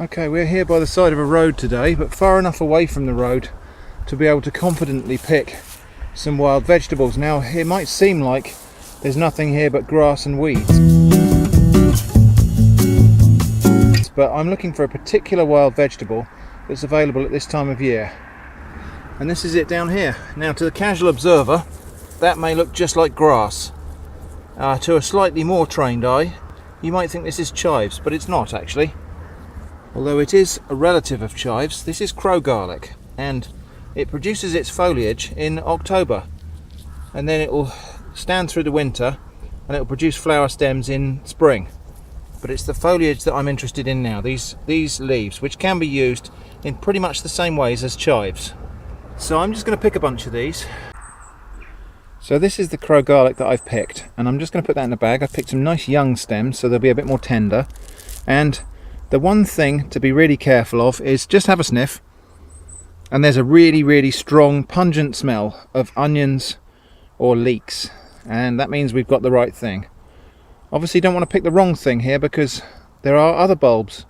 Okay, we're here by the side of a road today, but far enough away from the road to be able to confidently pick some wild vegetables. Now, it might seem like there's nothing here but grass and weeds, but I'm looking for a particular wild vegetable that's available at this time of year. And this is it down here. Now, to the casual observer, that may look just like grass. To a slightly more trained eye, you might think this is chives, but it's not actually. Although it is a relative of chives, this is crow garlic, and it produces its foliage in October, and then it will stand through the winter and it will produce flower stems in spring. But it's the foliage that I'm interested in now, these leaves, which can be used in pretty much the same ways as chives. So I'm just going to pick a bunch of these. So this is the crow garlic that I've picked, and I'm just going to put that in a bag. I've picked some nice young stems so they'll be a bit more tender, and the one thing to be really careful of is just have a sniff, and there's a really strong pungent smell of onions or leeks, and that means we've got the right thing. Obviously you don't want to pick the wrong thing here, because there are other bulbs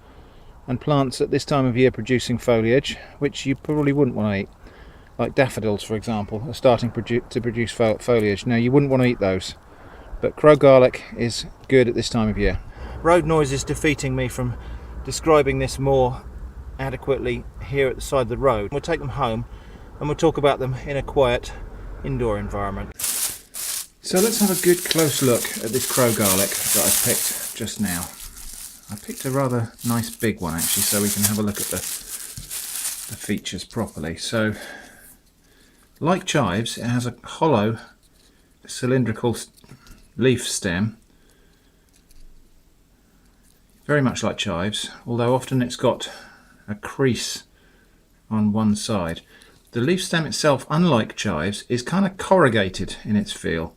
and plants at this time of year producing foliage which you probably wouldn't want to eat, like daffodils for example are starting to produce foliage. Now you wouldn't want to eat those, but crow garlic is good at this time of year. Road noise is defeating me from describing this more adequately here at the side of the road. We'll take them home and we'll talk about them in a quiet indoor environment. So let's have a good close look at this crow garlic that I picked just now. I picked a rather nice big one actually, so we can have a look at the features properly. So like chives, it has a hollow cylindrical leaf stem, very much like chives, although often it's got a crease on one side. The leaf stem itself, unlike chives, is kind of corrugated in its feel,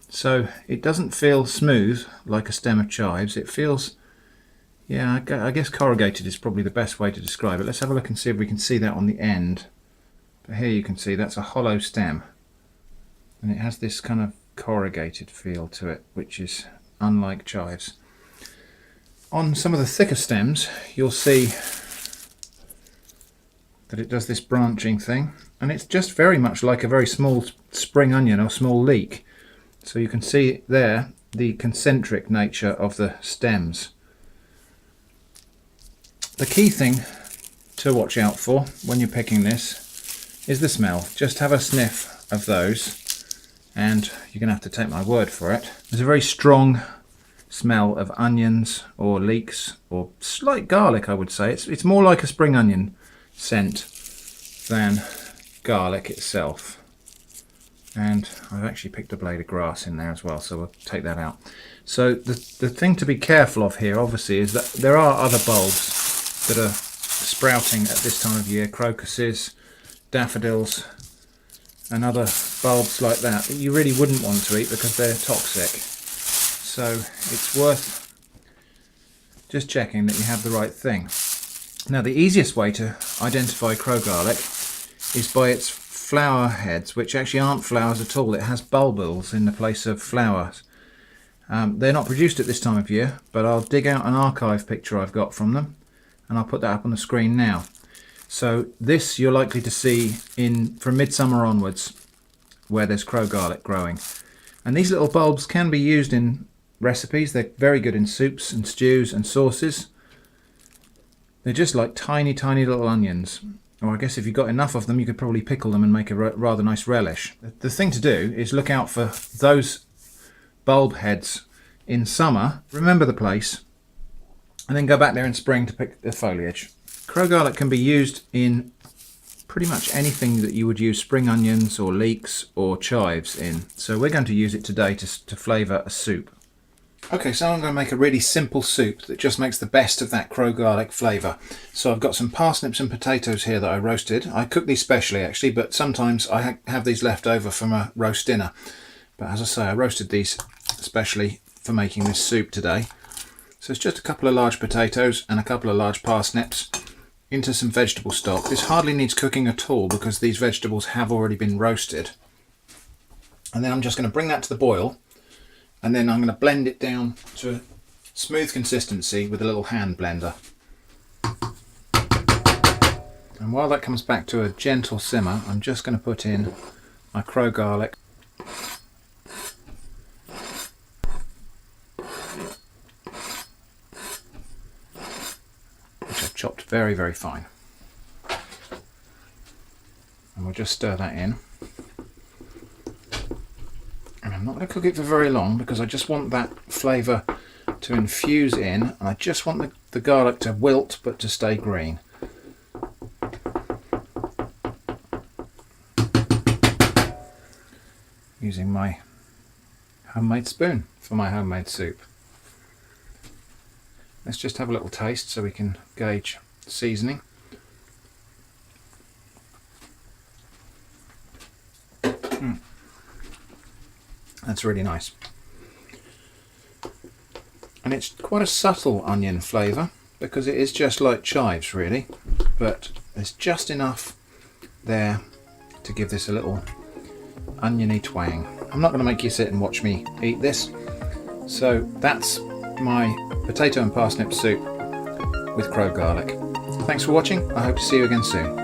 so it doesn't feel smooth like a stem of chives. It feels, yeah, I guess corrugated is probably the best way to describe it. Let's have a look and see if we can see that on the end. But here you can see that's a hollow stem, and it has this kind of corrugated feel to it, which is unlike chives. On some of the thicker stems you'll see that it does this branching thing, and it's just very much like a very small spring onion or small leek. So you can see there the concentric nature of the stems. The key thing to watch out for when you're picking this is the smell. Just have a sniff of those and you're going to have to take my word for it. There's a very strong smell of onions or leeks or slight garlic, I would say. It's more like a spring onion scent than garlic itself. And I've actually picked a blade of grass in there as well, so we'll take that out. So the thing to be careful of here obviously is that there are other bulbs that are sprouting at this time of year, crocuses, daffodils and other bulbs like that you really wouldn't want to eat because they're toxic. So it's worth just checking that you have the right thing. Now the easiest way to identify crow garlic is by its flower heads, which actually aren't flowers at all. It has bulbils in the place of flowers. They're not produced at this time of year, but I'll dig out an archive picture I've got from them and I'll put that up on the screen now. So this you're likely to see from midsummer onwards where there's crow garlic growing. And these little bulbs can be used in recipes. They're very good in soups and stews and sauces. They're just like tiny little onions, or I guess if you've got enough of them you could probably pickle them and make a rather nice relish. The thing to do is look out for those bulb heads in summer, remember the place, and then go back there in spring to pick the foliage. Crow garlic can be used in pretty much anything that you would use spring onions or leeks or chives in, so we're going to use it today to flavour a soup. Okay, so I'm going to make a really simple soup that just makes the best of that crow garlic flavour. So I've got some parsnips and potatoes here that I roasted. I cook these specially actually, but sometimes I have these left over from a roast dinner. But as I say, I roasted these especially for making this soup today. So it's just a couple of large potatoes and a couple of large parsnips into some vegetable stock. This hardly needs cooking at all because these vegetables have already been roasted. And then I'm just going to bring that to the boil, and then I'm going to blend it down to a smooth consistency with a little hand blender. And while that comes back to a gentle simmer, I'm just going to put in my crow garlic. Which I've chopped very, very fine. And we'll just stir that in. And I'm not going to cook it for very long because I just want that flavour to infuse in, and I just want the garlic to wilt but to stay green. Using my homemade spoon for my homemade soup. Let's just have a little taste so we can gauge the seasoning. That's really nice. And it's quite a subtle onion flavour because it is just like chives really, but there's just enough there to give this a little oniony twang. I'm not going to make you sit and watch me eat this. So that's my potato and parsnip soup with crow garlic. Thanks for watching. I hope to see you again soon.